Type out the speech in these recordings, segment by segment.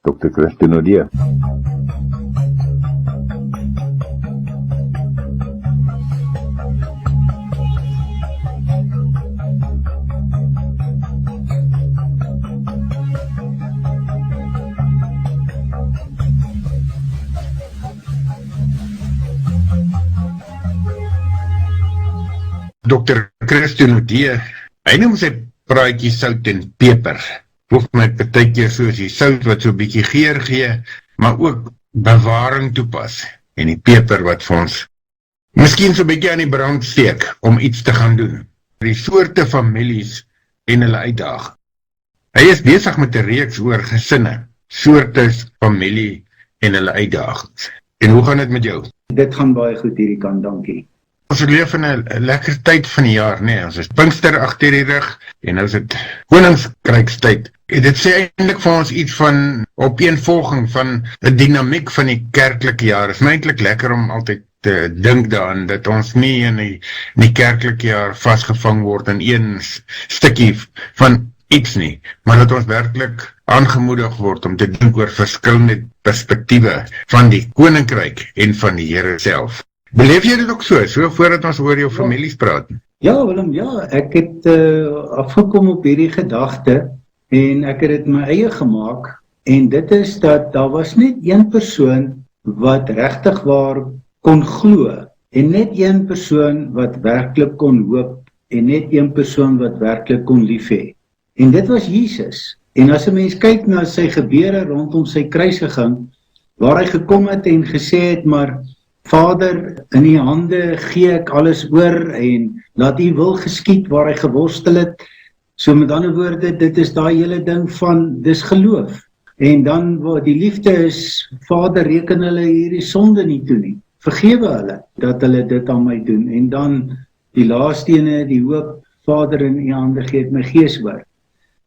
Dr. Christine Odie. Dr. Christine Odie, hy noem sy praatjie sout en peper. Hoef my partykeer soos die sout wat so 'n bietjie geur gee, maar ook bewaring toepas. En die peper wat vir ons miskien so 'n bietjie aan die brand steek om iets te gaan doen. Die soorte families en hulle uitdagings. Hy is besig met 'n reeks oor gesinne, soorte familie en hulle uitdagings. En hoe gaan dit met jou? Dit gaan baie goed hierdie kant, dankie. Ons leef in 'n lekker tyd van die jaar, nee. Ons is Pinkster agter die rug en nou is dit Koninkrykstyd. Dit sê eintlik vir ons iets van opeenvolging van 'n dinamiek van die kerklike jaar. Dit is eintlik lekker om altyd te dink daaraan dat ons nie in die kerklike jaar vasgevang word in een stukkie van iets nie, maar dat ons werklik aangemoedig word om te dink oor verskillende perspektiewe van die koninkryk en van die Here self. Beleef jy dit ook so voordat ons oor jou families praat? Ja, Willem, ja, ek het afgekom op hierdie gedagte en ek het dit my eie gemaak en dit is dat daar was net een persoon wat regtig waar kon glo en net een persoon wat werklik kon hoop en net een persoon wat werklik kon lief hê. En dit was Jesus. En as 'n mens kyk na sy gebeure rondom sy kruisiging, waar hy gekom het en gesê het, maar Vader, in die hande gee ek alles oor en laat u wil geskied waar hy geworstel het. So met ander woorde, dit is daai hele ding van, dis geloof. En dan, die liefde is, Vader, reken hulle hierdie sonde nie toe nie. Vergewe hulle, dat hulle dit aan my doen. En dan, die laaste ene, die hoop, Vader, in u hande gee ek my gees oor.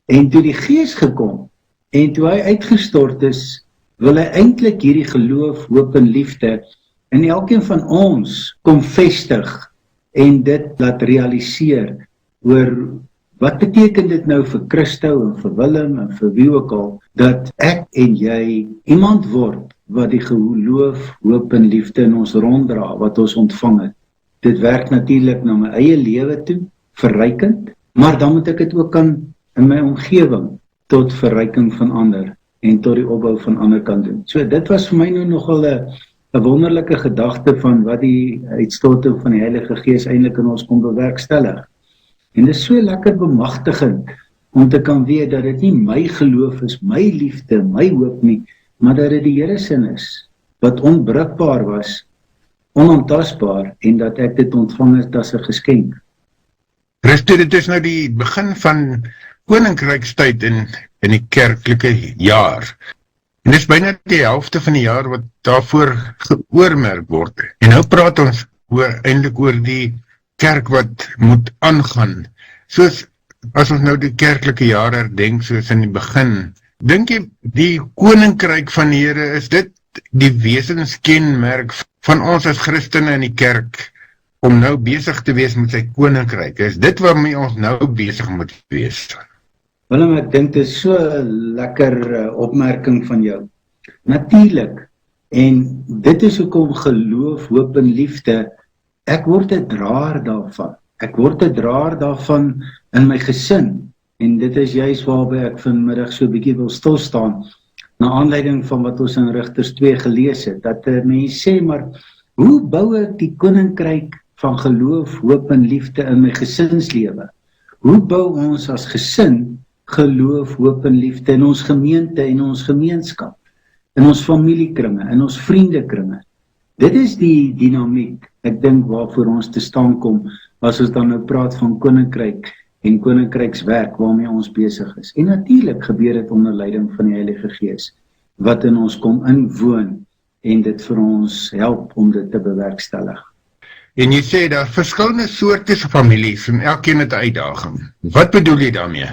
En toe die gees gekom, en toe hy uitgestort is, wil hy eintlik hierdie geloof, hoop en liefde en elkeen van ons kom vestig en dit laat realiseer oor wat beteken dit nou vir Christo en vir Willem en vir wie ook al, dat ek en jy iemand word wat die geloof, hoop en liefde in ons ronddra, wat ons ontvang het. Dit werk natuurlik na my eie lewe toe, verrykend, maar dan moet ek dit ook kan in my omgewing tot verryking van ander en tot die opbou van ander kan doen. So dit was vir my nou nogal 'n wonderlike gedagte van wat die uitstorting van die Heilige Gees eintlik in ons kom bewerkstellig. En dit is so lekker bemagtigend om te kan weet dat dit nie my geloof is, my liefde, my hoop nie, maar dat dit die Here se is, wat onbrukbaar was, onaantastbaar, en dat ek dit ontvang het as 'n geskenk. Christus, dit is nou die begin van Koninkrykstyd in die kerklike jaar. En dit is byna die helfte van die jaar wat daarvoor geoormerk word. En nou praat ons eintlik oor die kerk wat moet aangaan. Soos, as ons nou die kerklike jaar herdenk, soos in die begin, dink jy die koninkryk van die Here, is dit die wesenskenmerk van ons as Christene in die kerk, om nou besig te wees met sy koninkryk? Is dit waarmee ons nou besig moet wees? Willem, ek dink dit is so 'n lekker opmerking van jou. Natuurlik, en dit is hoekom geloof, hoop en liefde, ek word 'n draer daarvan. Ek word 'n draer daarvan in my gesin. En dit is juist waarby ek vanmiddag so 'n bietjie wil stilstaan, na aanleiding van wat ons in Rigters 2 gelees het, dat mense sê, maar hoe bou ek die koninkryk van geloof, hoop en liefde in my gesinslewe? Hoe bou ons as gesin geloof, hoop en liefde in ons gemeente, in ons gemeenskap, in ons familiekringe, in ons vriendekringe? Dit is die dinamiek, ek dink, waarvoor ons te staan kom, as ons dan nou praat van koninkryk en koninkrykswerk waarmee ons besig is. En natuurlik gebeur dit onder leiding van die Heilige Gees, wat in ons kom inwoon en dit vir ons help om dit te bewerkstellig. En jy sê daar verskillende soorte families en elkeen het 'n uitdaging. Wat bedoel jy daarmee?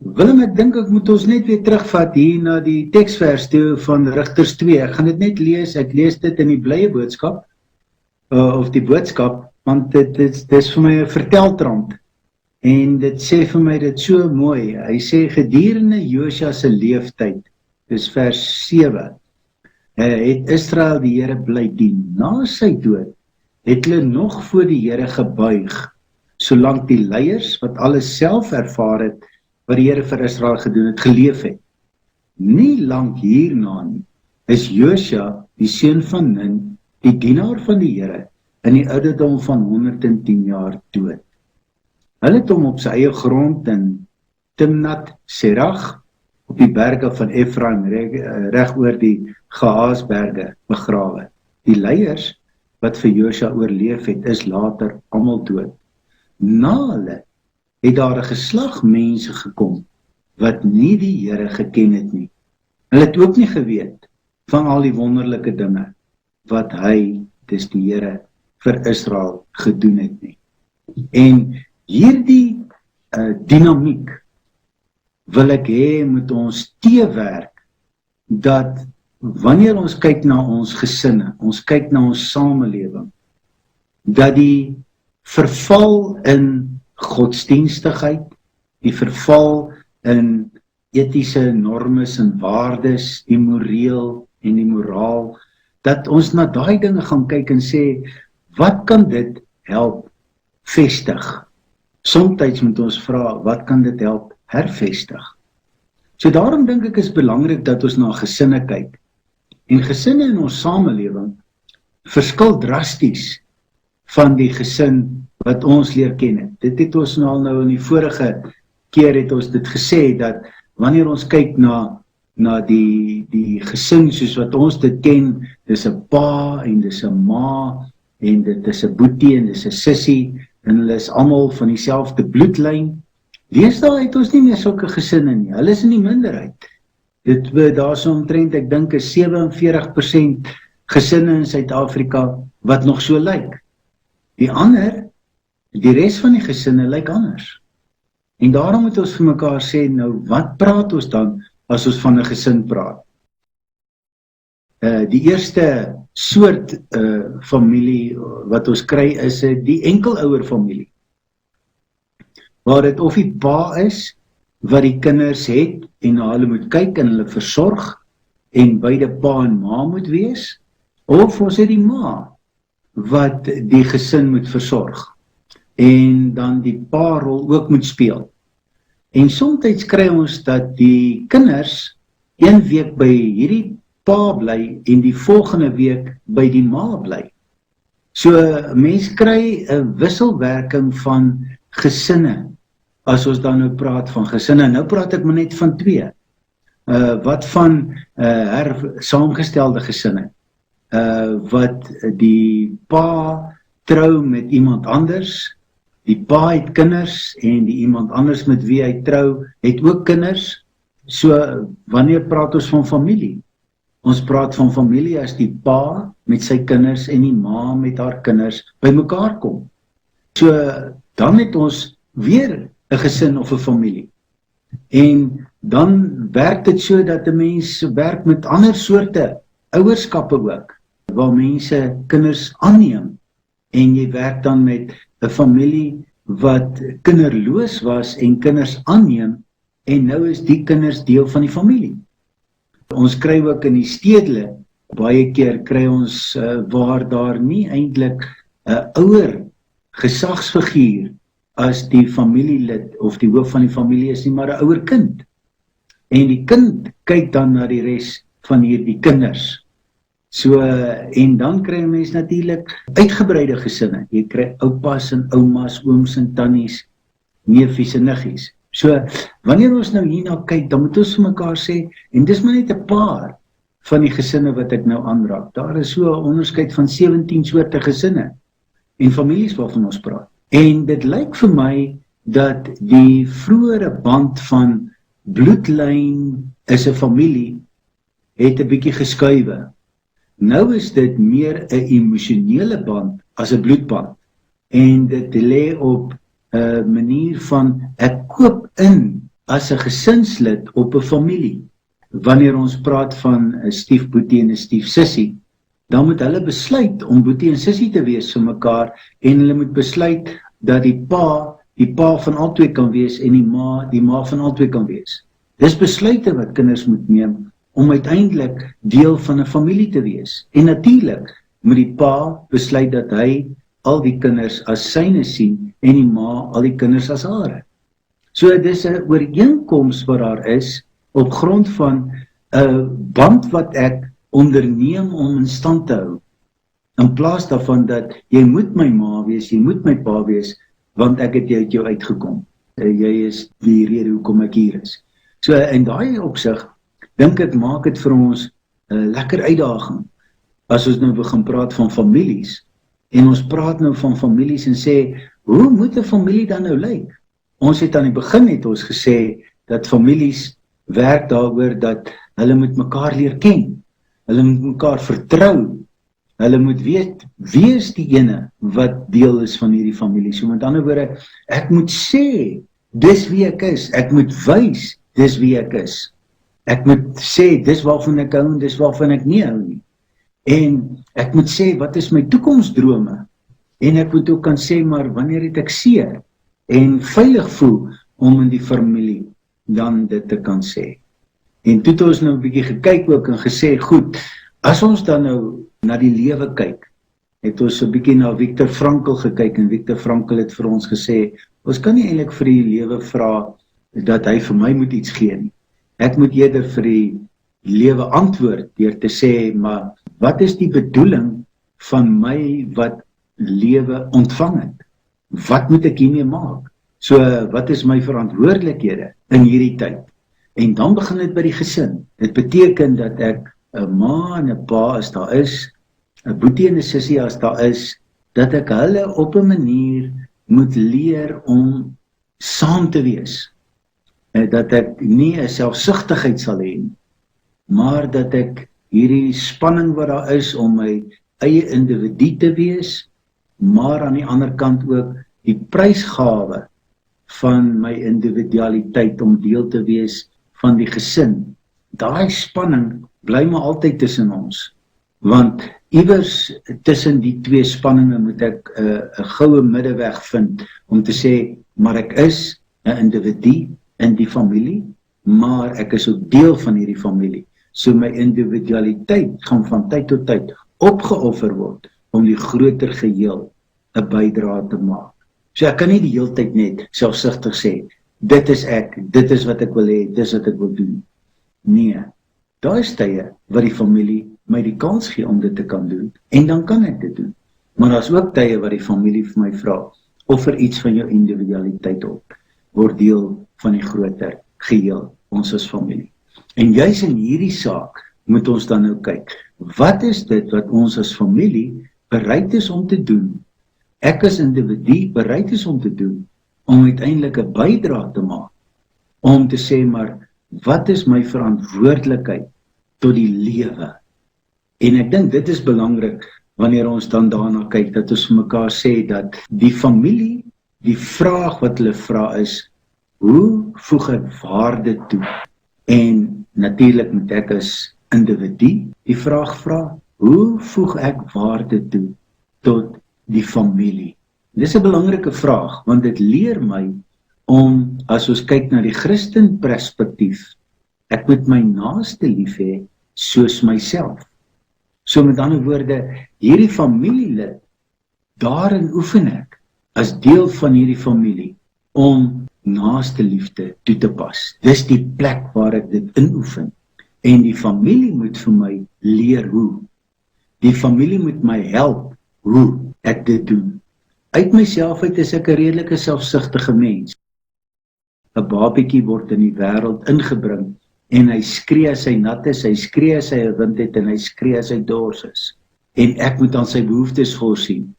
Willem, ek dink ek moet ons net weer terugvat hier na die teksvers toe van Rigters 2. Ek gaan dit net lees, ek lees dit in die blye boodskap, of die boodskap, want dit is vir my 'n verteltrand. En dit sê vir my dit so mooi. Hy sê gedurende Josua se leeftyd dis vers 7, het Israel die Here bly dien. Na sy dood het hulle nog voor die Here gebuig, solank die leiers wat alles self ervaar het, wat die Here vir Israel gedoen het, geleef het. Nie lank hierna nie, is Josua, die seun van Nun, die dienaar van die Here, in die ouderdom van 110 jaar dood. Hulle het hom op sy eie grond in Timnat Serach, op die berge van Efraim, reg oor die Gehaasberge begrawe. Die leiers wat vir Josua oorleef het, is later almal dood. Na hulle het daar 'n geslag mense gekom, wat nie die Here geken het nie. Hulle het ook nie geweet van al die wonderlike dinge, wat hy, dis die Here, vir Israel gedoen het nie. En hierdie dinamiek wil ek hê moet ons teewerk, dat wanneer ons kyk na ons gesinne, ons kyk na ons samelewing, dat die verval in godsdienstigheid, die verval in etiese normes en waardes, die moreel en die moraal, dat ons na daai dinge gaan kyk en sê, wat kan dit help vestig? Somtyds moet ons vra, wat kan dit help hervestig? So daarom dink ek is belangrik dat ons na gesinne kyk. En gesinne in ons samelewing verskil drasties van die gesin wat ons leer ken het. Dit het ons nou in die vorige keer het ons dit gesê, dat wanneer ons kyk na die gesin soos wat ons dit ken, dis 'n pa en dis 'n ma, en dit is 'n boetie en dis 'n sussie, en hulle is almal van dieselfde bloedlyn. Deesdae het ons nie meer sulke gesinne nie, hulle is in die minderheid. Daar is omtrent, ek dink, is 47% gesinne in Suid-Afrika wat nog so lyk. Die res van die gesinne lyk anders. En daarom moet ons vir mekaar sê, nou wat praat ons dan as ons van 'n gesin praat? Die eerste soort familie wat ons kry is die enkelouer familie, waar dit of die pa is wat die kinders het en na hulle moet kyk en hulle versorg en beide pa en ma moet wees, of ons het die ma wat die gesin moet versorg en dan die pa rol ook moet speel. En soms kry ons dat die kinders 1 week by hierdie pa bly en die volgende week by die ma bly. So mens kry 'n wisselwerking van gesinne, as ons dan nou praat van gesinne. Nou praat ek maar net van 2. Wat van saamgestelde gesinne, wat die pa trou met iemand anders, die pa het kinders en die iemand anders met wie hy trou het ook kinders. So wanneer praat ons van familie? Ons praat van familie as die pa met sy kinders en die ma met haar kinders by mekaar kom. So dan het ons weer 'n gesin of 'n familie. En dan werk dit so dat 'n mens werk met ander soorte ouerskappe ook, waar mense kinders aanneem. En jy werk dan met 'n familie wat kinderloos was en kinders aanneem, en nou is die kinders deel van die familie. Ons kry ook in die stede, baie keer kry ons waar daar nie eintlik 'n ouer gesagsfiguur as die familielid of die hoof van die familie is nie, maar 'n ouer kind. En die kind kyk dan na die res van hierdie kinders. So, en dan kry mens natuurlik uitgebreide gesinne. Jy kry oupas en oumas, ooms en tannies, neefies en niggies. So, wanneer ons nou hierna kyk, dan moet ons vir mekaar sê, en dis maar net 'n paar van die gesinne wat ek nou aanraak. Daar is so 'n onderskeid van 17 soorte gesinne en families waarvan ons praat. En dit lyk vir my dat die vroeëre band van bloedlyn is 'n familie, het 'n bietjie geskuiwe. Nou is dit meer 'n emosionele band as 'n bloedband. En dit lê op 'n manier van, ek koop in as 'n gesinslid op 'n familie. Wanneer ons praat van 'n stiefboetie en 'n stiefsussie, dan moet hulle besluit om boetie en sussie te wees vir mekaar, en hulle moet besluit dat die pa van albei kan wees en die ma van albei kan wees. Dis besluite wat kinders moet neem om uiteindelik deel van 'n familie te wees. En natuurlik moet die pa besluit dat hy al die kinders as syne sien en die ma al die kinders as hare. So dis 'n ooreenkoms wat daar is op grond van 'n band wat ek onderneem om in stand te hou. In plaas daarvan dat jy moet my ma wees, jy moet my pa wees, want ek het jy uit jou uitgekom. Jy is die rede hoekom ek hier is. So in daai opsig dink ek maak dit vir ons 'n lekker uitdaging as ons nou begin praat van families. En ons praat nou van families en sê, hoe moet 'n familie dan nou lyk? Ons het aan die begin het ons gesê dat families werk daaroor dat hulle moet mekaar leer ken. Hulle moet mekaar vertrou. Hulle moet weet, wie is die ene wat deel is van hierdie familie. So met ander woorde, ek moet sê, dis wie ek is. Ek moet wys, dis wie ek is. Ek moet sê, dis waarvan ek hou en dis waarvan ek nie hou nie. En ek moet sê, wat is my toekomsdrome? En ek moet ook kan sê, maar wanneer het ek seer? En veilig voel om in die familie dan dit te kan sê. En toe het ons nou 'n bietjie gekyk ook en gesê, goed, as ons dan nou na die lewe kyk, het ons 'n bietjie na Viktor Frankl gekyk en Viktor Frankl het vir ons gesê, ons kan nie eintlik vir die lewe vra dat hy vir my moet iets gee nie. Ek moet eerder vir die lewe antwoord deur te sê, maar wat is die bedoeling van my wat lewe ontvang het? Wat moet ek hiermee maak? So, wat is my verantwoordelikhede in hierdie tyd? En dan begin dit by die gesin. Dit beteken dat ek 'n ma en 'n pa as daar is, 'n boetie en 'n sussie as daar is, dat ek hulle op 'n manier moet leer om saam te wees. Dat ek nie 'n selfsugtigheid sal hê nie, maar dat ek hierdie spanning wat daar is om my eie individu te wees, maar aan die ander kant ook die prysgawe van my individualiteit om deel te wees van die gesin. Daai spanning bly maar altyd tussen ons, want iewers tussen die twee spanninge moet ek 'n goue middeweg vind om te sê, maar ek is 'n individu in die familie, maar ek is ook deel van hierdie familie. So my individualiteit gaan van tyd tot tyd opgeoffer word om die groter geheel 'n bydrae te maak. So ek kan nie die hele tyd net selfsugtig sê, dit is ek, dit is wat ek wil hê, dit is wat ek wil doen. Nee, daar is tye wat die familie my die kans gee om dit te kan doen, en dan kan ek dit doen. Maar daar is ook tye wat die familie vir my vra, offer iets van jou individualiteit op, word deel van die groter geheel, ons as familie. En juis in hierdie saak moet ons dan nou kyk, wat is dit wat ons as familie bereid is om te doen? Ek as individu bereid is om te doen, om uiteindelik 'n bydrae te maak, om te sê, maar wat is my verantwoordelikheid tot die lewe? En ek dink dit is belangrik, wanneer ons dan daarna kyk, dat ons vir mekaar sê, dat die familie, die vraag wat hulle vra is, hoe voeg ek waarde toe? En natuurlik moet ek as individu die vraag vra, hoe voeg ek waarde toe tot die familie? Dis 'n belangrike vraag, want dit leer my om, as ons kyk na die Christen perspektief, ek moet my naaste lief hê soos myself. So met ander woorde, hierdie familielid, daarin oefen ek, as deel van hierdie familie, om naaste liefde toe te pas. Dis die plek waar ek dit inoefen. En die familie moet vir my leer hoe. Die familie moet my help hoe ek dit doen. Uit myself uit is ek 'n redelike selfsugtige mens. 'n Babietjie word in die wêreld ingebring en hy skree as hy nat is, hy skree as hy 'n wind het en hy skree as hy dors is. En ek moet aan sy behoeftes voorsien.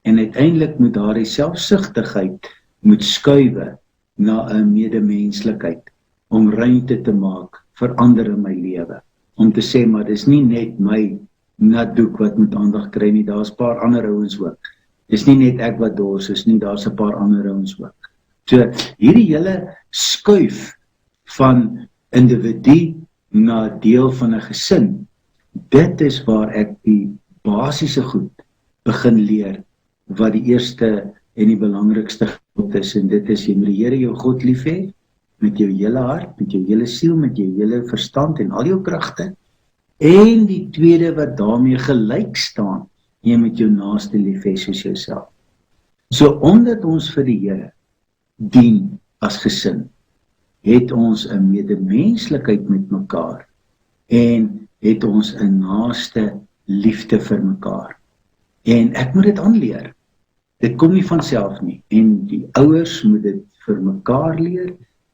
En uiteindelik moet daardie selfsugtigheid moet skuwe na 'n medemenslikheid om ruimte te maak vir ander in my lewe. Om te sê, maar dis nie net my natdoek wat moet aandag kry nie, daar's 'n paar ander ouens ook. Dis nie net ek wat dors is nie, daar's 'n paar ander ouens ook. So hierdie hele skuif van individu na deel van 'n gesin, dit is waar ek die basiese goed begin leer, wat die eerste en die belangrikste goed is, en dit is, jy moet die Here jou God lief hê, met jou hele hart, met jou hele siel, met jou hele verstand en al jou kragte. En die tweede wat daarmee gelyk staan, jy met jou naaste lief hê soos jouself. So omdat ons vir die Here dien as gesin, het ons 'n medemenslikheid met mekaar en het ons 'n naaste liefde vir mekaar. En ek moet dit aanleer. Dit kom nie van self nie. En die ouers moet dit vir mekaar leer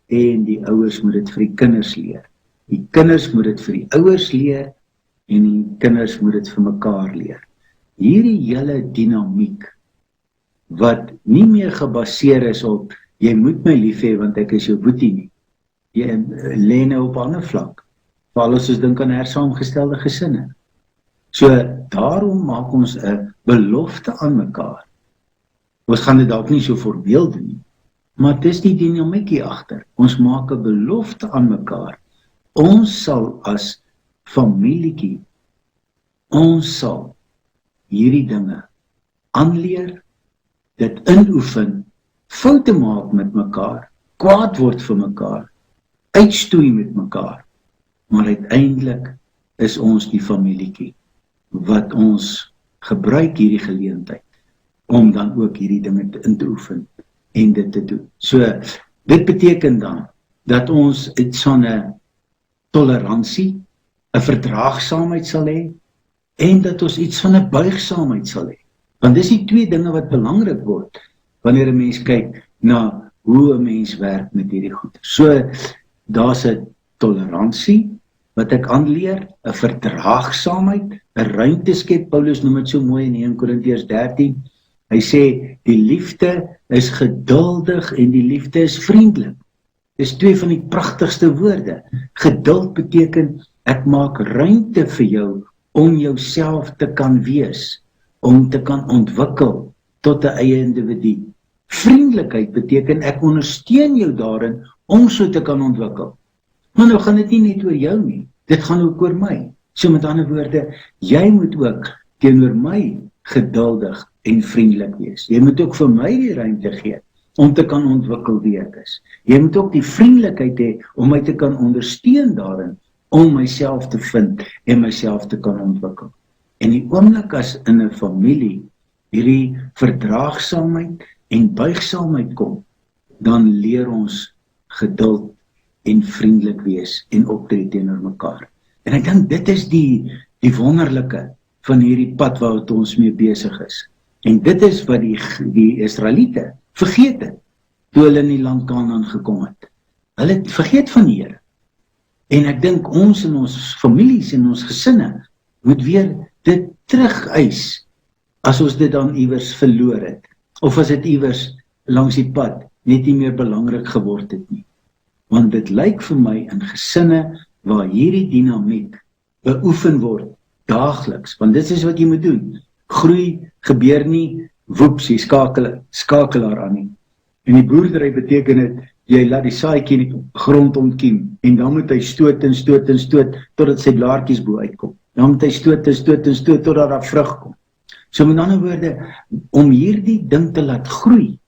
en die ouers moet dit vir die kinders leer. Die kinders moet dit vir die ouers leer en die kinders moet dit vir mekaar leer. Hierdie hele dinamiek wat nie meer gebaseer is op jy moet my lief hê want ek is jou boetie nie. Jy lê nou op 'n ander vlak. Veral as ons dink aan hersaamgestelde gesinne. So daarom maak ons 'n belofte aan mekaar. Ons gaan dit dalk nie so voorbeeld doen nie, maar dis die dinamiek hier agter. Ons maak 'n belofte aan mekaar. Ons sal as familietjie, ons sal hierdie dinge aanleer, dit inoefen, foute maak met mekaar, kwaad word vir mekaar, uitstoei met mekaar. Maar uiteindelik is ons die familietjie wat ons gebruik hierdie geleentheid om dan ook hierdie dinge in te oefen en dit te doen. So, dit beteken dan dat ons iets van 'n toleransie, 'n verdraagsaamheid sal hê en dat ons iets van 'n buigsaamheid sal hê. Want dis die twee dinge wat belangrik word wanneer 'n mens kyk na hoe 'n mens werk met hierdie goed. So, daar's 'n toleransie wat ek aanleer, 'n verdraagsaamheid, 'n ruimte skep. Paulus noem dit so mooi in 1 Korintiërs 13. Hy sê, die liefde is geduldig en die liefde is vriendelik. Dis twee van die pragtigste woorde. Geduld beteken, ek maak ruimte vir jou om jouself te kan wees, om te kan ontwikkel tot 'n eie individu. Vriendelikheid beteken, ek ondersteun jou daarin om so te kan ontwikkel. Maar nou gaan dit nie net oor jou nie, dit gaan ook oor my. So met ander woorde, jy moet ook teenoor my geduldig en vriendelik wees. Jy moet ook vir my die ruimte gee om te kan ontwikkel wie ek is. Jy moet ook die vriendelikheid hê om my te kan ondersteun daarin, om myself te vind en myself te kan ontwikkel. En die oomblik as in 'n familie hierdie verdraagsaamheid en buigsaamheid kom, dan leer ons geduld en vriendelik wees en optree teenoor mekaar. En ek dink dit is die wonderlike van hierdie pad wat ons mee besig is. En dit is wat die Israeliete vergeet het, toe hulle in die land Kanaan gekom het. Hulle het vergeet van die Here. En ek dink ons in ons families en ons gesinne moet weer dit terugeis, as ons dit dan iewers verloor het, of as dit iewers langs die pad net nie meer belangrik geword het nie. Want dit lyk vir my in gesinne waar hierdie dinamiek beoefen word daagliks, want dit is wat jy moet doen. Groei gebeur nie, woeps, jy skakelaar aan nie. En die boerdery beteken dit, jy laat die saadjie in die grond ontkiem, en dan moet hy stoot en stoot en stoot, totdat sy blaartjies bo uitkom. Dan moet hy stoot en stoot en stoot, totdat daar vrug kom. So met ander woorde, om hierdie ding te laat groei,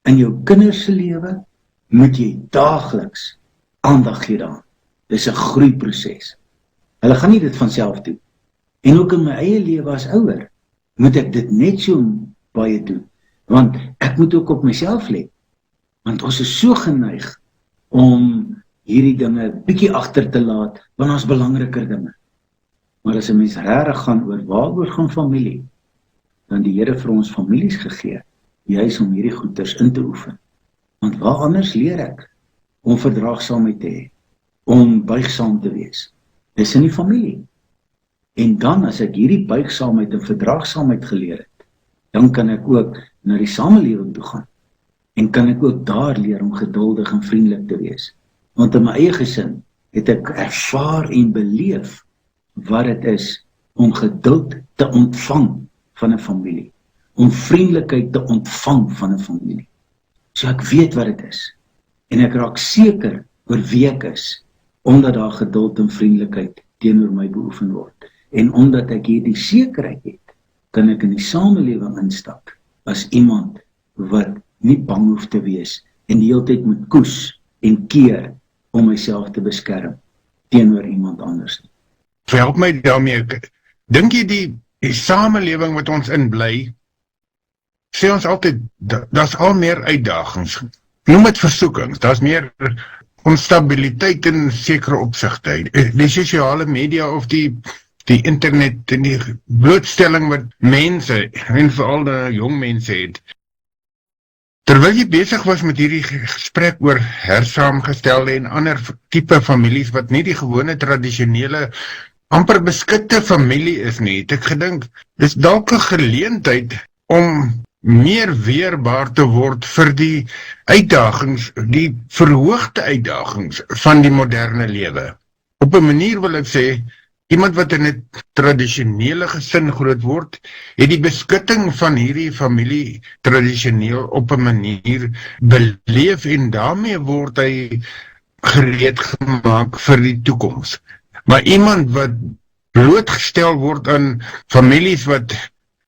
in jou kinders se lewe, moet jy daagliks aandag gee daaraan. Dis 'n groeiproses. Hulle gaan nie dit van self doen. En ook in my eie lewe as ouer, moet ek dit net so baie doen. Want ek moet ook op myself let. Want ons is so geneig om hierdie dinge bietjie agter te laat, want ons belangriker dinge. Maar as 'n mens regtig gaan oor waaroor gaan familie, dan die Here vir ons families gegee, juis om hierdie goeters in te oefen. Want waar anders leer ek om verdraagsaamheid te hê, om buigsaam te wees? Dis in die familie. En dan as ek hierdie buigsaamheid en verdraagsaamheid geleer het, dan kan ek ook na die samelewing toe gaan. En kan ek ook daar leer om geduldig en vriendelik te wees. Want in my eie gesin het ek ervaar en beleef wat dit is om geduld te ontvang van 'n familie. Om vriendelikheid te ontvang van 'n familie. So ek weet wat dit is. En ek raak seker oor wie ek is, omdat daar geduld en vriendelikheid teenoor my beoefen word. En omdat ek hierdie sekerheid het, kan ek in die samelewing instap as iemand wat nie bang hoef te wees en die hele tyd moet koes en keer om myself te beskerm teenoor iemand anders. Help my daarmee. Dink jy die samelewing wat ons in bly, sê ons altyd, daar's al meer uitdagings. Noem dit versoekings, daar's meer onstabiliteit in sekere opsigte. Die sosiale media of die internet en die blootstelling wat mense, en veral die jong mense het. Terwyl jy besig was met hierdie gesprek oor hersaamgestelde en ander tipe families wat nie die gewone tradisionele amper beskitte familie is nie, het ek gedink, dis dalk 'n geleentheid om meer weerbaar te word vir die uitdagings, die verhoogde uitdagings van die moderne lewe. Op 'n manier wil ek sê, iemand wat in 'n tradisionele gesin groot word, het die beskutting van hierdie familie tradisioneel op 'n manier beleef en daarmee word hy gereed gemaak vir die toekoms. Maar iemand wat blootgestel word aan families wat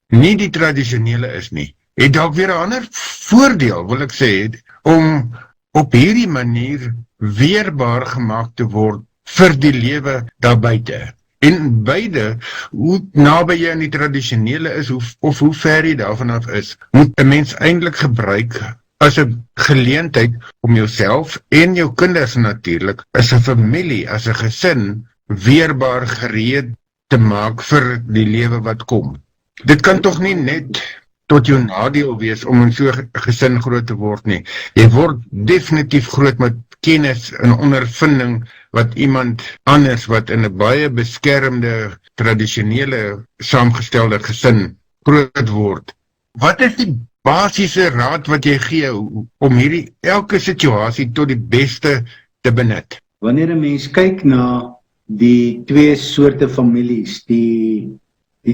nie die tradisionele is nie, het dalk weer 'n ander voordeel, wil ek sê, om op hierdie manier weerbaar gemaak te word vir die lewe daar buite. En beide, hoe naby jy aan die tradisionele is, of hoe ver jy daarvan af is, moet 'n mens eintlik gebruik as 'n geleentheid om jouself en jou kinders natuurlik, as 'n familie, as 'n gesin, weerbaar gereed te maak vir die lewe wat kom. Dit kan tog nie net tot jou nadeel wees om in so 'n gesin groot te word nie. Jy word definitief groot met kennis en ondervinding wat iemand anders wat in 'n baie beskermde, tradisionele, saamgestelde gesin groot word. Wat is die basiese raad wat jy gee om hierdie elke situasie tot die beste te benut? Wanneer 'n mens kyk na die twee soorte families, die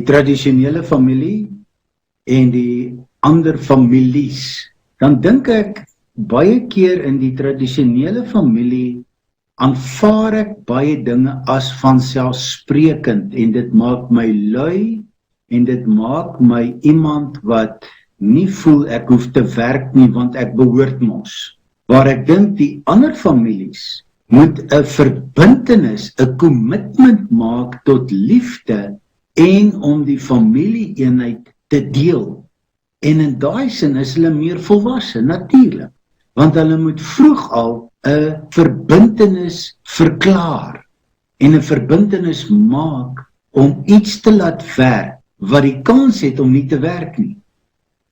tradisionele familie en die ander families, dan dink ek baie keer in die tradisionele familie aanvaar ek baie dinge as vanselfsprekend en dit maak my lui en dit maak my iemand wat nie voel ek hoef te werk nie want ek behoort mos. Waar ek dink die ander families moet 'n verbintenis, 'n commitment maak tot liefde en om die familieeenheid te deel. En in daai sin is hulle meer volwasse, natuurlik, want hulle moet vroeg al 'n verbintenis verklaar en 'n verbintenis maak om iets te laat werk wat die kans het om nie te werk nie.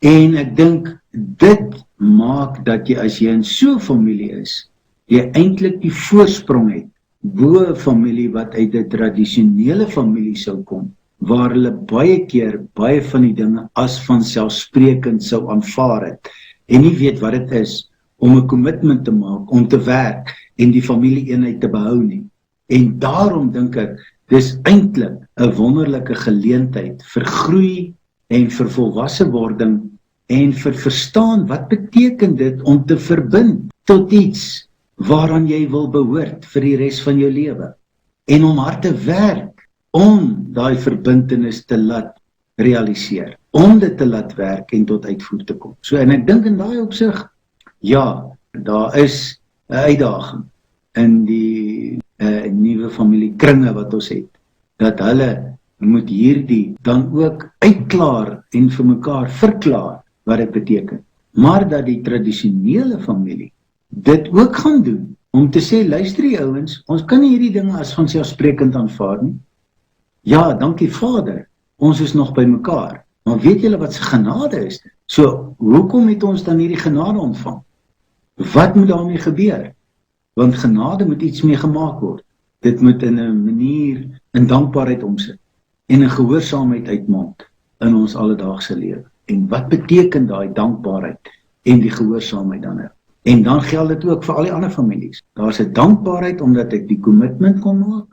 En ek dink dit maak dat jy, as jy in so 'n familie is, jy eintlik die voorsprong het bo 'n familie wat uit 'n tradisionele familie sou kom, waar hulle baie keer baie van die dinge as vanselfsprekend sou aanvaar het en nie weet wat dit is om 'n kommitment te maak, om te werk en die familieeenheid te behou nie. En daarom dink ek, dis eintlik 'n wonderlike geleentheid vir groei en vir volwassewording en vir verstaan wat beteken dit om te verbind tot iets waaraan jy wil behoort vir die res van jou lewe. En om hard te werk om daai verbintenis te laat realiseer, om dit te laat werk en tot uitvoer te kom. So, en ek dink in daai opsig, ja, daar is 'n uitdaging in die nuwe familiekringe wat ons het, dat hulle moet hierdie dan ook uitklaar en vir mekaar verklaar wat dit beteken. Maar dat die tradisionele familie dit ook gaan doen, om te sê, luister die ouens, ons kan nie hierdie dinge as vanselfsprekend aanvaar nie. Ja, dankie Vader, ons is nog by mekaar, maar weet julle wat se genade is dit? So, hoekom het ons dan hierdie genade ontvang? Wat moet daarmee gebeur? Want genade moet iets mee gemaak word. Dit moet in 'n manier in dankbaarheid omsit en in gehoorsaamheid uitmond in ons alledaagse lewe. En wat beteken daai dankbaarheid en die gehoorsaamheid dan nou? En dan geld dit ook vir al die ander families. Daar's 'n dankbaarheid omdat ek die kommitment kon maak,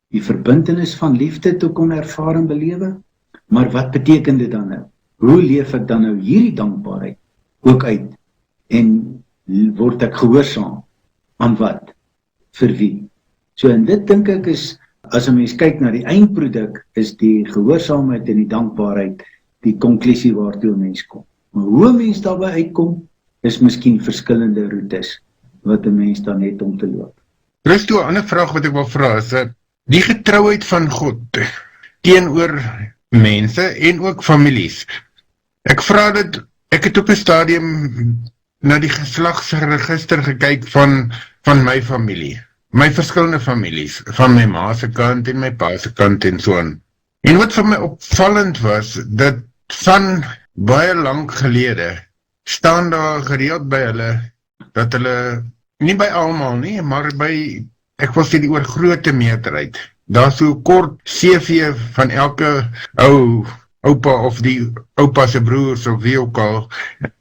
die verbintenis van liefde toe kon ervaar en belewe. Maar wat beteken dit dan nou? Hoe leef ek dan nou hierdie dankbaarheid ook uit? En word ek gehoorsaam aan wat? Vir wie? So en dit dink ek is, as 'n mens kyk na die eindproduk, is die gehoorsaamheid en die dankbaarheid die konklusie waartoe 'n mens kom. Maar hoe 'n mens daarby uitkom, is miskien verskillende roetes wat 'n mens dan het om te loop. Christo, 'n ander vraag wat ek wil vra is, die getrouheid van God teenoor mense en ook families. Ek vra dit, ek het op 'n stadium na die geslagsregister gekyk van my familie, my verskillende families, van my ma se kant en my pa se kant en so aan. En wat vir my opvallend was, dat van baie lank gelede staan daar gereeld by hulle, dat hulle, nie by almal nie, maar by, ek wil sê die oorgrote meerderheid, daar so kort CV van elke oupa of die oupa se broers of wie ook al,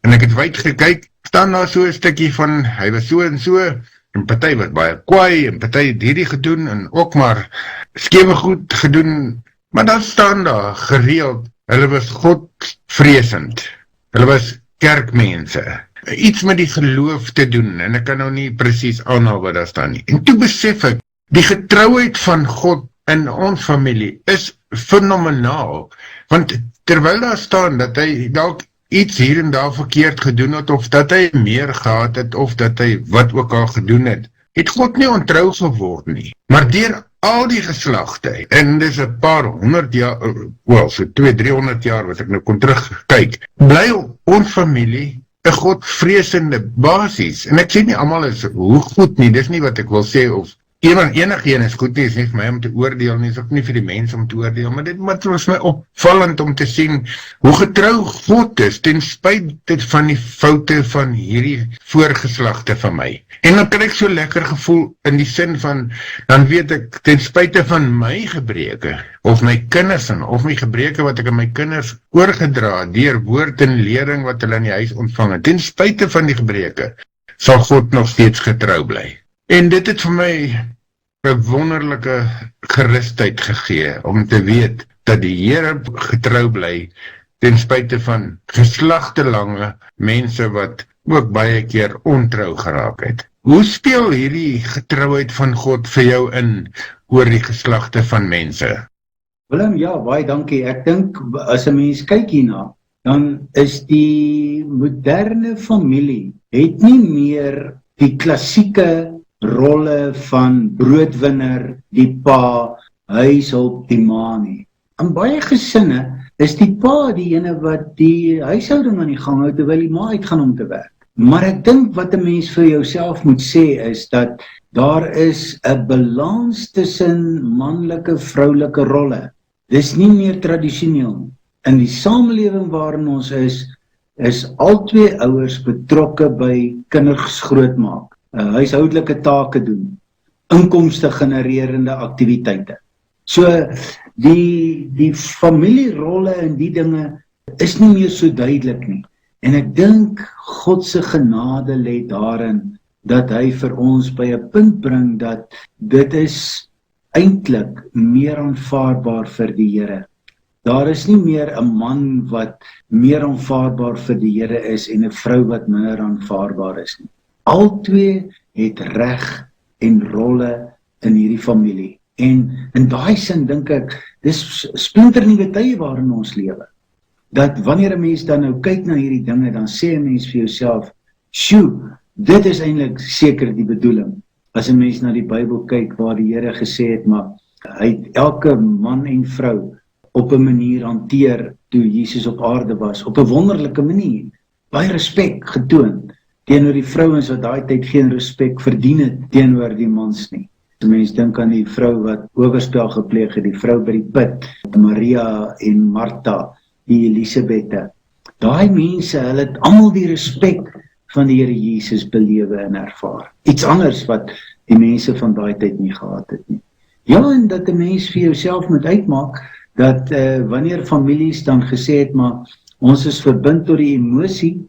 en ek het wyd gekyk, staan daar so 'n stukkie van, hy was so en so, en party wat baie kwaai, en party het hierdie gedoen, en ook maar skewe goed gedoen, maar dan staan daar gereeld, hulle was godvreesend, hulle was kerkmense, iets met die geloof te doen, en ek kan nou nie presies aanhaal wat daar staan nie. En toe besef ek, die getrouheid van God in ons familie is fenomenaal, want terwyl daar staan dat hy dalk iets hier en daar verkeerd gedoen het, of dat hy meer gehad het, of dat hy wat ook al gedoen het God nie ontrou geword nie. Maar deur al die geslagte, en dis 'n paar 100 jaar, wel, so 200-300 jaar wat ek nou kon terugkyk, bly ons familie 'n godvreesende basis. En ek sê nie almal is hoe goed nie, dis nie wat ek wil sê, of enigeen is goed nie, is nie vir my om te oordeel nie, is ook nie vir die mense om te oordeel, maar dit was my opvallend om te sien hoe getrou God is, ten spyte van die foute van hierdie voorgeslagte van my. En dan kry ek so lekker gevoel in die sin van, dan weet ek, ten spyte van my gebreke, of my kinders, of my gebreke wat ek aan my kinders oorgedra, deur woord en lering wat hulle in die huis ontvang het, ten spyte van die gebreke, sal God nog steeds getrou bly. En dit het vir my 'n wonderlike gerusheid gegee, om te weet, dat die Here getrou bly, ten spyte van geslagtelange mense wat ook baie keer ontrou geraak het. Hoe speel hierdie getrouheid van God vir jou in, oor die geslagte van mense? Willem, ja, baie dankie. Ek dink, as 'n mens kyk hierna, dan is die moderne familie, het nie meer die klassieke rolle van broodwinner, die pa, huishulp, die ma nie. In baie gesinne is die pa die ene wat die huishouding aan die gang hou, terwyl die ma uitgaan om te werk. Maar ek dink wat 'n mens vir jouself moet sê is dat daar is 'n balans tussen manlike, vroulike rolle. Dis nie meer tradisioneel nie. In die samelewing waarin ons is albei ouers betrokke by kinders grootmaak, huishoudelike take doen, inkomste genererende aktiwiteite. So die familierolle en die dinge is nie meer so duidelik nie. En ek dink God se genade lê daarin dat hy vir ons by 'n punt bring dat dit is eintlik meer aanvaarbaar vir die Here. Daar is nie meer 'n man wat meer aanvaarbaar vir die Here is en 'n vrou wat minder aanvaarbaar is nie. Albei het reg en rolle in hierdie familie. En in daai sin dink ek, dis splinternuwe tye waarin ons lewe. Dat wanneer 'n mens dan nou kyk na hierdie dinge, dan sê 'n mens vir jouself, "Sjoe, dit is eintlik seker die bedoeling." As 'n mens na die Bybel kyk waar die Here gesê het, maar hy het elke man en vrou op 'n manier hanteer toe Jesus op aarde was, op 'n wonderlike manier, baie respek getoon teenoor die vrouens wat daai tyd geen respek verdien het teenoor die mans nie. As 'n mens dink aan die vrou wat oorspel gepleeg het, die vrou by die put, Maria en Martha, die Elisabette. Daai mense, hulle het almal die respek van die Here Jesus belewe en ervaar. Iets anders wat die mense van daai tyd nie gehad het nie. Ja, en dat 'n mens vir jouself moet uitmaak, dat wanneer families dan gesê het, maar ons is verbind tot die emosie,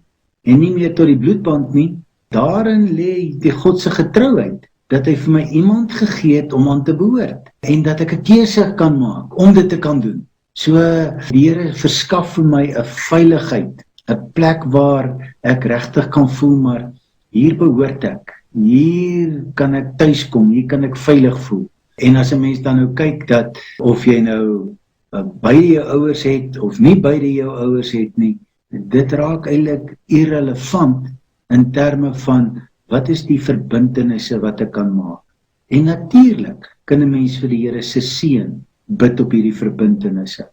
en nie meer tot die bloedband nie, daarin lê die God se getrouheid, dat hy vir my iemand gegee het om aan te behoort, en dat ek 'n keuse kan maak, om dit te kan doen. So, die Here verskaf vir my 'n veiligheid, 'n plek waar ek regtig kan voel, maar hier behoort ek, hier kan ek tuis kom, hier kan ek veilig voel. En as 'n mens dan nou kyk dat, of jy nou beide jou ouers het, of nie beide jou ouers het nie, dit raak eintlik irrelevant in terme van wat is die verbintenisse wat ek kan maak? En natuurlik kan 'n mens vir die Here se seën bid op hierdie verbintenisse.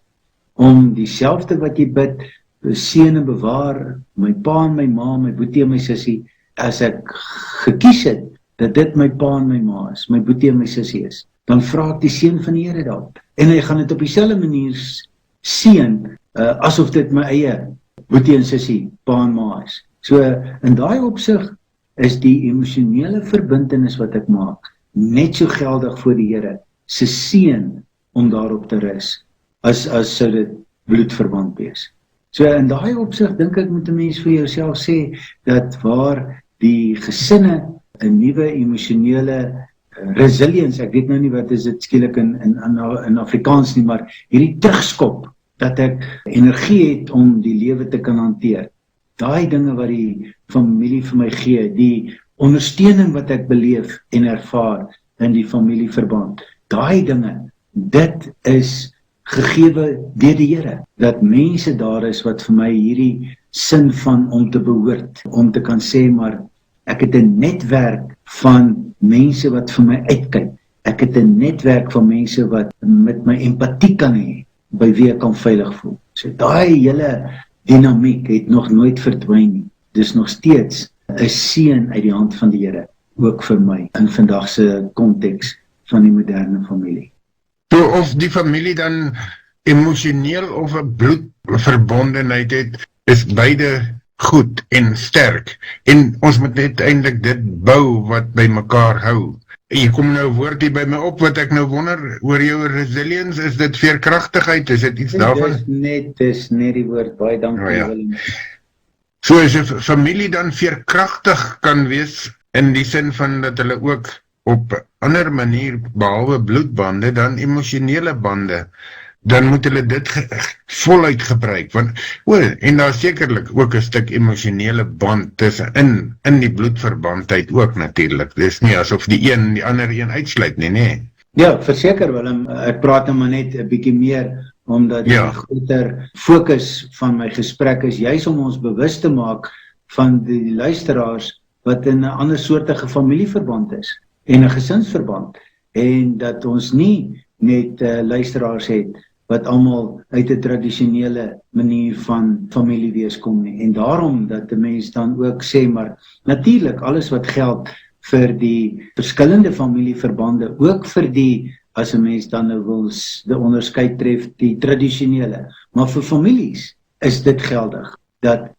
Om dieselfde wat jy bid, seën en bewaar my pa en my ma, my boetie en my sussie, as ek gekies het dat dit my pa en my ma is, my boetie en my sussie is, dan vra ek die seën van die Here daarop. En hy gaan dit op dieselfde manier seën, asof dit my eie boetie en sussie, pa en ma is. So, in daai opsig is die emosionele verbintenis wat ek maak, net so geldig voor die Here, se seën om daarop te rus, as sou dit bloedverband wees. So in daai opsig dink ek moet 'n mens vir jouself sê, dat waar die gesinne 'n nuwe emosionele resilience, ek weet nou nie wat is dit skielik in Afrikaans nie, maar hierdie terugskop, dat ek energie het om die lewe te kan hanteer. Daai dinge wat die familie vir my gee, die ondersteuning wat ek beleef en ervaar in die familieverband, daai dinge, dit is gegewe deur die Here, dat mense daar is wat vir my hierdie sin van om te behoort, om te kan sê, maar ek het 'n netwerk van mense wat vir my uitkyk, ek het 'n netwerk van mense wat met my empatie kan hê, by wie ek kan veilig voel. So daai hele dinamiek het nog nooit verdwyn nie. Dis nog steeds 'n seën uit die hand van die Here, ook vir my, in vandag se konteks van die moderne familie. So of die familie dan emosioneel of 'n bloedverbondenheid het, is beide goed en sterk. En ons moet net eintlik dit bou wat by mekaar hou. Hier kom nou 'n woord hier by my op wat ek nou wonder oor jou resilience, is dit veerkragtigheid, is dit iets daarvan? Dis net die woord, baie dankie Willem. So as 'n familie dan veerkragtig kan wees, in die sin van dat hulle ook op 'n ander manier, behalwe bloedbande, dan emosionele bande, dan moet hulle dit voluit gebruik, want, en daar is sekerlik ook 'n stuk emosionele band tussen in die bloedverbandheid ook natuurlik. Dis nie asof die een die ander een uitsluit nie, nee. Ja, verseker Willem, ek praat nou maar net 'n bietjie meer, omdat die groter fokus van my gesprek is juis om ons bewus te maak van die luisteraars wat in 'n ander soortige familieverband is, en 'n gesinsverband, en dat ons nie net luisteraars het wat almal uit 'n tradisionele manier van familiewees kom nie. En daarom dat 'n mens dan ook sê, maar natuurlik alles wat geld vir die verskillende familieverbande, ook vir die, as 'n mens dan nou wil die onderskeid tref, die tradisionele, maar vir families is dit geldig, dat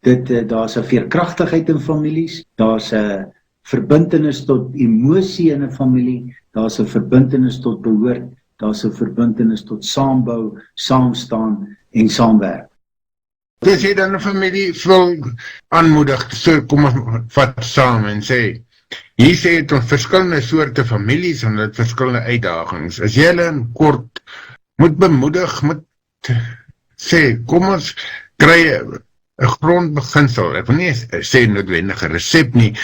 daar's 'n veerkragtigheid in families, daar's 'n verbintenis tot emosie in 'n familie, daar's 'n verbintenis tot behoort, daar's 'n verbintenis tot saambou, saamstaan en saamwerk. Dis jy dan 'n familie wil aanmoedig, so kom ons vat saam en sê, hier sê het ons verskillende soorte families en dit verskillende uitdagings. As jy hulle in kort moet bemoedig, moet sê, kom ons kry 'n grondbeginsel, ek wil nie sê noodwendige resep nie,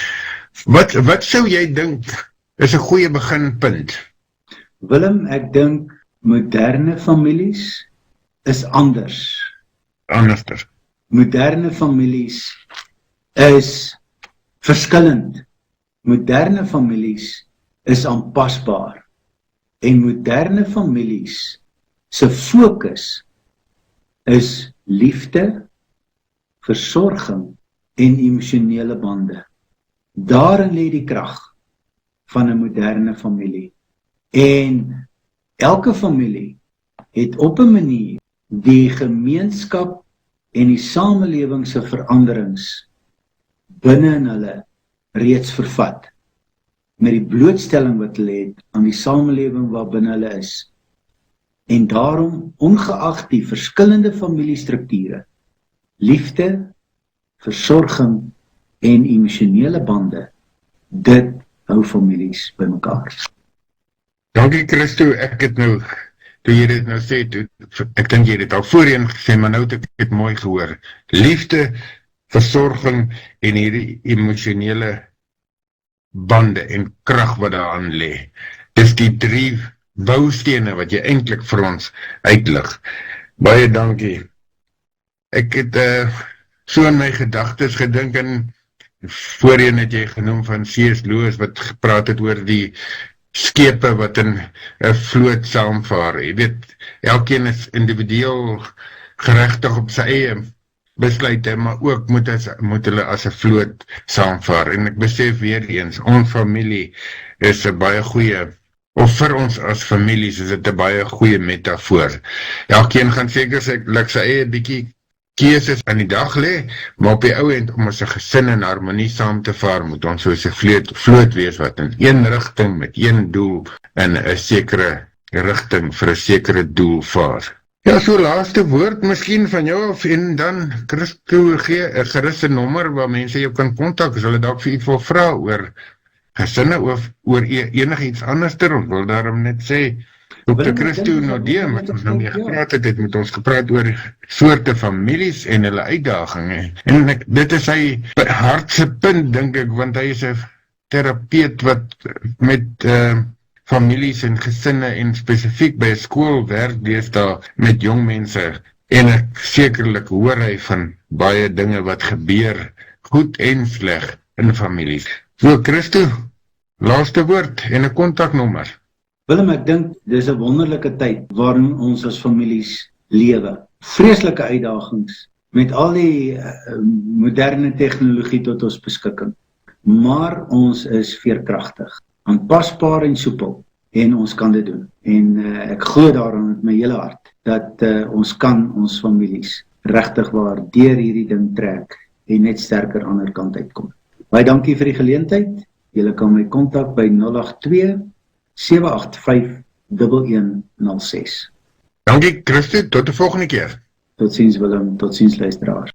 wat sou jy dink is 'n goeie beginpunt? Willem, ek dink moderne families is anders. Moderne families is verskillend. Moderne families is aanpasbaar. En moderne families se fokus is liefde, versorging en emosionele bande. Daarin lê die krag van 'n moderne familie. En elke familie het op 'n manier die gemeenskap en die samelewing se veranderings binne in hulle reeds vervat, met die blootstelling wat hulle het aan die samelewing waarbinne hulle is. En daarom, ongeag die verskillende familiestrukture, liefde, versorging en emosionele bande, dit hou families bymekaar. Dankie Christo, ek het nou, toe jy dit nou sê, ek dink jy het dit al voorheen gesê, maar nou het ek dit mooi gehoor. Liefde, versorging en hierdie emosionele bande en krag wat daaraan lê. Dis die 3 boustene wat jy eintlik vir ons uitlig. Baie dankie. Ek het so in my gedagtes gedink en voorheen het jy genoem van C.S. Lewis wat gepraat het oor die skepe wat in 'n vloot saamvaar. Jy weet, elkeen is individueel geregtig op sy eie besluite, maar ook moet hulle as 'n vloot saamvaar. En ek besef weer eens, ons familie is 'n baie goeie, of vir ons as families is dit 'n baie goeie metafoor. Elkeen gaan seker sy eie bietjie keuses aan die dag lê, maar op die ou end om as 'n gesin in harmonie saam te vaar, moet ons soos 'n vloot wees wat in een rigting met een doel in 'n sekere rigting vir 'n sekere doel vaar. Ja, so laaste woord miskien van jou af, en dan Christo gee 'n gerus 'n nommer waar mense jou kan kontak as hulle dalk vir iets wil vra oor gesinne of oor enigiets anderster. Ons wil daarom net sê, Dr. Christo Nodee, wat ons nou mee gepraat het met ons gepraat oor soorte families en hulle uitdagings. En dit is sy hartse punt, dink ek, want hy is 'n terapeut wat met families en gesinne en spesifiek by 'n skool werk deesdae met jong mense. En ek sekerlik hoor hy van baie dinge wat gebeur, goed en sleg, in families. So Christo, laaste woord en 'n kontaknommer. Willem, ek dink dis 'n wonderlike tyd waarin ons as families lewe. Vreeslike uitdagings met al die moderne tegnologie tot ons beskikking. Maar ons is veerkragtig, aanpasbaar en soepel, en ons kan dit doen. En ek glo daarin met my hele hart dat ons kan ons families regtig waar deur hierdie ding trek en net sterker aan die ander kant uitkom. Baie dankie vir die geleentheid. Julle kan my kontak by 082-785-1106. Dankie Christo, tot die volgende keer. Totsiens Willem, totsiens luisteraars.